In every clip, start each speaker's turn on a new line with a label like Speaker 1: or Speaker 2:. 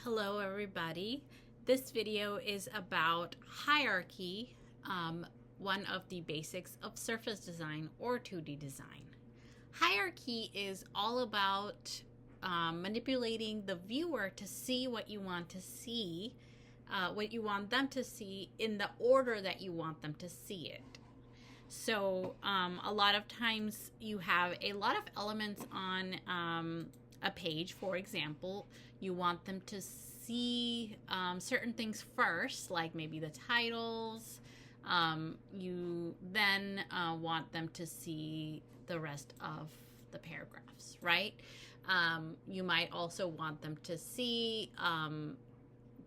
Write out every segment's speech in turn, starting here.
Speaker 1: Hello everybody. This video is about hierarchy, one of the basics of surface design or 2D design. Hierarchy is all about manipulating the viewer to see what you want to see, what you want them to see in the order that you want them to see it. So a lot of times you have a lot of elements on a page. For example, you want them to see certain things first, like maybe the titles. You then want them to see the rest of the paragraphs, right? You might also want them to see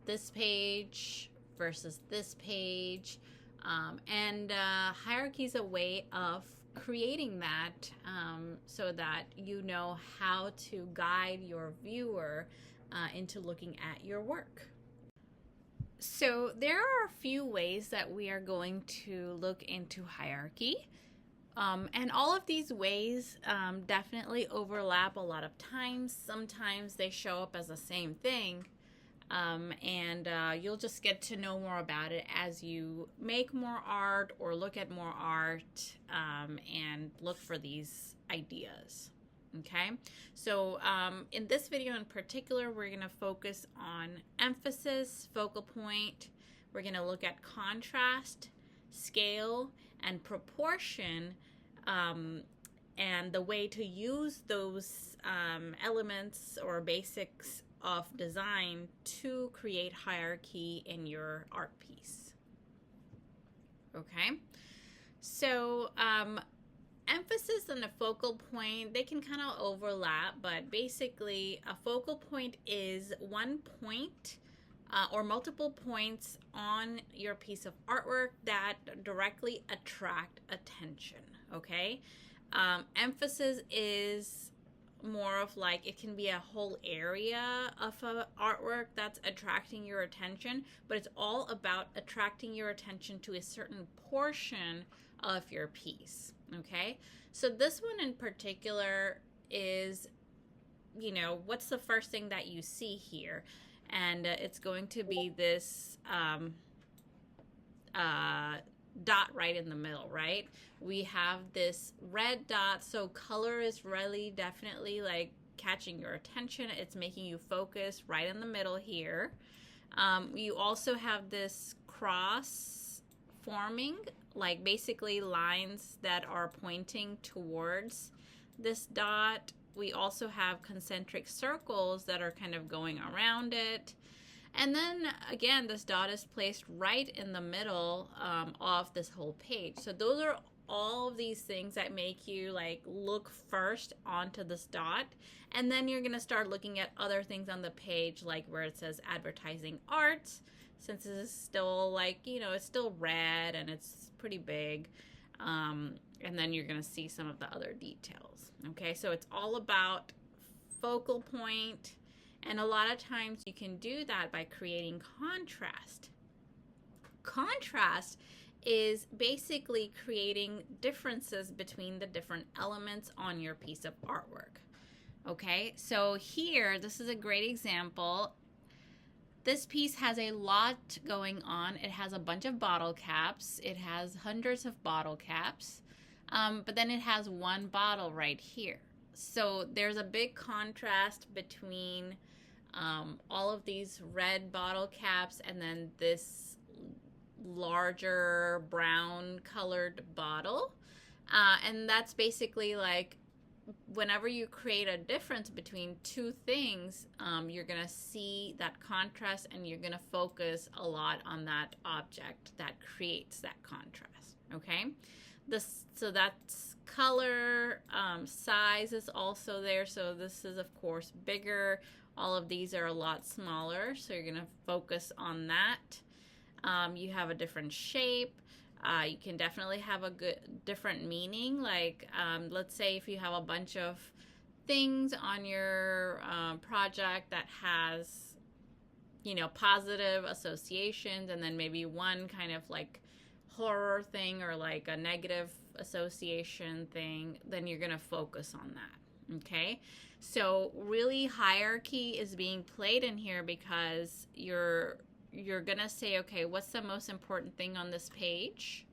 Speaker 1: this page versus this page. Hierarchy is a way of creating that so that you know how to guide your viewer into looking at your work. So there are a few ways that we are going to look into hierarchy. And all of these ways definitely overlap a lot of times. Sometimes they show up as the same thing. You'll just get to know more about it as you make more art or look at more art and look for these ideas. Okay, so in this video in particular, we're going to focus on emphasis, focal point. We're going to look at contrast, scale, and proportion, and the way to use those elements or basics of design to create hierarchy in your art piece. Okay, so emphasis and a focal point, they can kind of overlap, but basically a focal point is one point or multiple points on your piece of artwork that directly attract attention. Okay, emphasis is more of like, it can be a whole area of a artwork that's attracting your attention, but it's all about attracting your attention to a certain portion of your piece. Okay, so this one in particular is, you know, what's the first thing that you see here? And it's going to be this dot right in the middle, right? We have this red dot, so color is really definitely like catching your attention. It's making you focus right in the middle here. You also have this cross forming, like basically lines that are pointing towards this dot. We also have concentric circles that are kind of going around it. And then again, this dot is placed right in the middle of this whole page. So those are all of these things that make you like look first onto this dot, and then you're gonna start looking at other things on the page, like where it says advertising arts, since this is still like, you know, it's still red and it's pretty big. And then you're gonna see some of the other details. Okay, so it's all about focal point. And a lot of times you can do that by creating contrast. Contrast is basically creating differences between the different elements on your piece of artwork. Okay, so here, this is a great example. This piece has a lot going on. It has a bunch of bottle caps. It has hundreds of bottle caps. But then it has one bottle right here. So there's a big contrast between all of these red bottle caps and then this larger brown colored bottle. And that's basically like, whenever you create a difference between two things, you're going to see that contrast and you're going to focus a lot on that object that creates that contrast. Okay, so that's color. Size is also there, so this is of course bigger. All of these are a lot smaller, so you're going to focus on that. You have a different shape. You can definitely have a different meaning. Like, let's say if you have a bunch of things on your project that has, you know, positive associations, and then maybe one kind of like horror thing or like a negative association thing, then you're going to focus on that. Okay, so really hierarchy is being played in here because you're gonna say, okay, what's the most important thing on this page?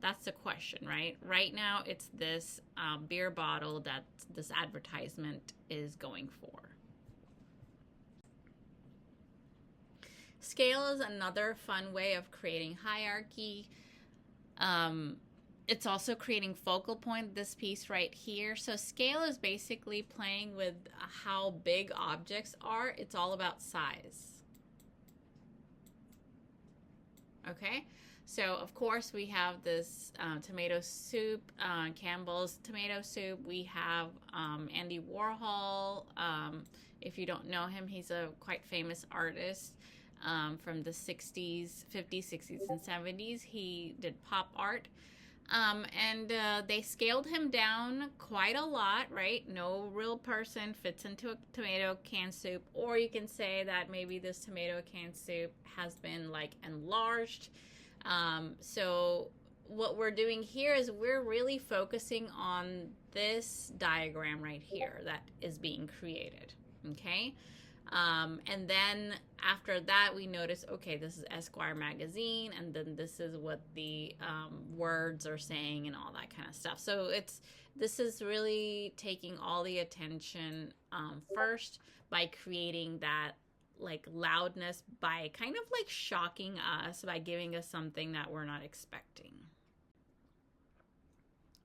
Speaker 1: That's the question, right? Right now, it's this beer bottle that this advertisement is going for. Scale is another fun way of creating hierarchy. It's also creating focal point, this piece right here. So scale is basically playing with how big objects are. It's all about size. Okay, so of course we have this tomato soup, Campbell's tomato soup. We have Andy Warhol. If you don't know him, he's a quite famous artist from the 60s, 50s, 60s, and 70s. He did pop art. And they scaled him down quite a lot, right? No real person fits into a tomato can soup. Or you can say that maybe this tomato can soup has been like enlarged. So what we're doing here is we're really focusing on this diagram right here that is being created, okay? And then after that, we notice, okay, this is Esquire magazine, and then this is what the words are saying and all that kind of stuff. So this is really taking all the attention first by creating that like loudness, by kind of like shocking us, by giving us something that we're not expecting.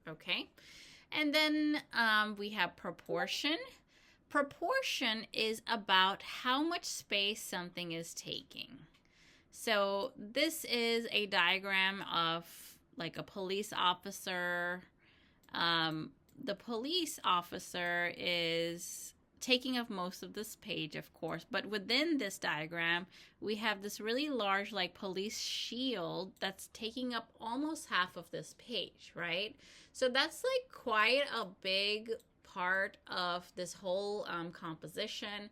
Speaker 1: Okay, and then we have proportion. Proportion is about how much space something is taking. So this is a diagram of like a police officer. The police officer is taking up most of this page, of course, but within this diagram, we have this really large like police shield that's taking up almost half of this page, right? So that's like quite a big part of this whole composition.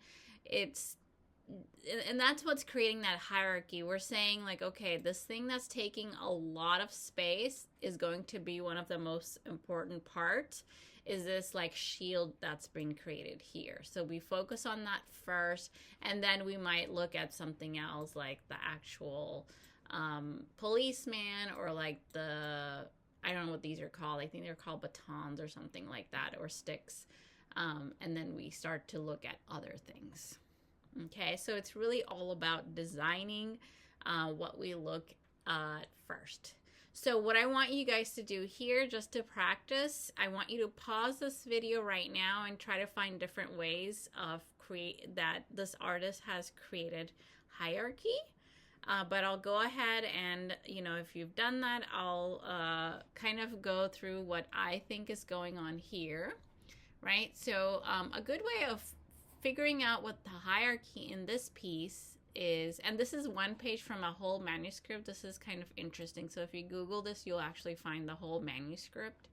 Speaker 1: And that's what's creating that hierarchy. We're saying like, okay, this thing that's taking a lot of space is going to be one of the most important parts, is this like shield that's been created here. So we focus on that first, and then we might look at something else like the actual policeman, or like the, I don't know what these are called. I think they're called batons or something like that, or sticks. And then we start to look at other things. Okay, so it's really all about designing what we look at first. So what I want you guys to do here, just to practice, I want you to pause this video right now and try to find different ways of that this artist has created hierarchy. But I'll go ahead and, if you've done that, I'll kind of go through what I think is going on here, right? So a good way of figuring out what the hierarchy in this piece is, and this is one page from a whole manuscript. This is kind of interesting. So if you Google this, you'll actually find the whole manuscript.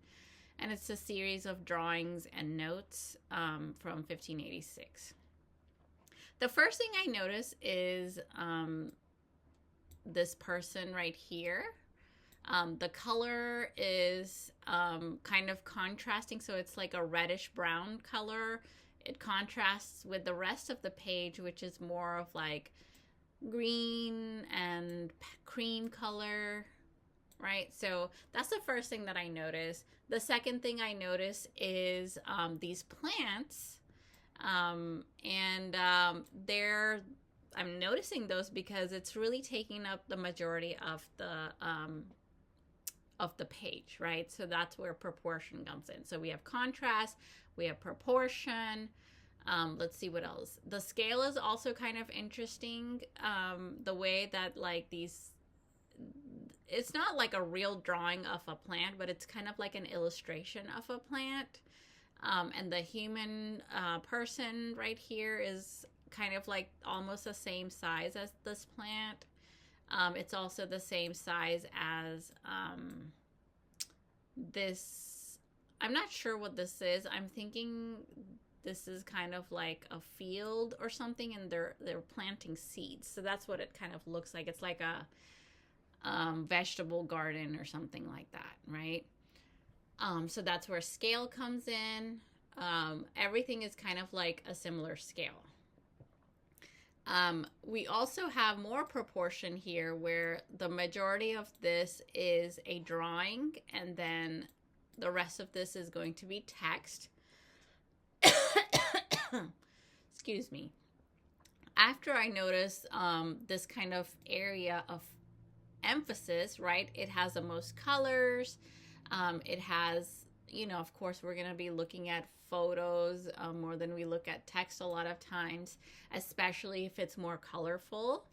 Speaker 1: And it's a series of drawings and notes from 1586. The first thing I notice is this person right here. The color is kind of contrasting, so it's like a reddish brown color. It contrasts with the rest of the page, which is more of like green and cream color, right? So that's the first thing that I notice. The second thing I notice is these plants, I'm noticing those because it's really taking up the majority of the page, right? So that's where proportion comes in. So we have contrast, we have proportion. Let's see what else. The scale is also kind of interesting. The way that like these, it's not like a real drawing of a plant, but it's kind of like an illustration of a plant. And the human person right here is kind of like almost the same size as this plant. It's also the same size as this. I'm not sure what this is. I'm thinking this is kind of like a field or something, and they're planting seeds. So that's what it kind of looks like. It's like a vegetable garden or something like that, right? So that's where scale comes in. Everything is kind of like a similar scale. We also have more proportion here where the majority of this is a drawing and then the rest of this is going to be text. Excuse me. After I noticed this kind of area of emphasis, right? It has the most colors. It has, you know, of course, we're going to be looking at photos more than we look at text a lot of times, especially if it's more colorful.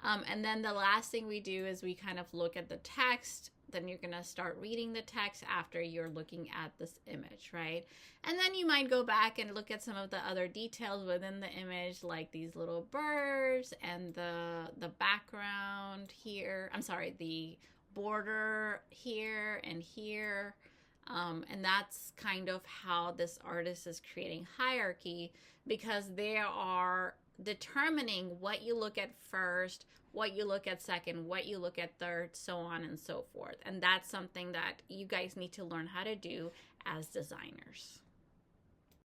Speaker 1: And then the last thing we do is we kind of look at the text. Then you're going to start reading the text after you're looking at this image, right? And then you might go back and look at some of the other details within the image, like these little birds and the background here. I'm sorry, the border here and here. And that's kind of how this artist is creating hierarchy, because they are determining what you look at first, what you look at second, what you look at third, so on and so forth. And that's something that you guys need to learn how to do as designers.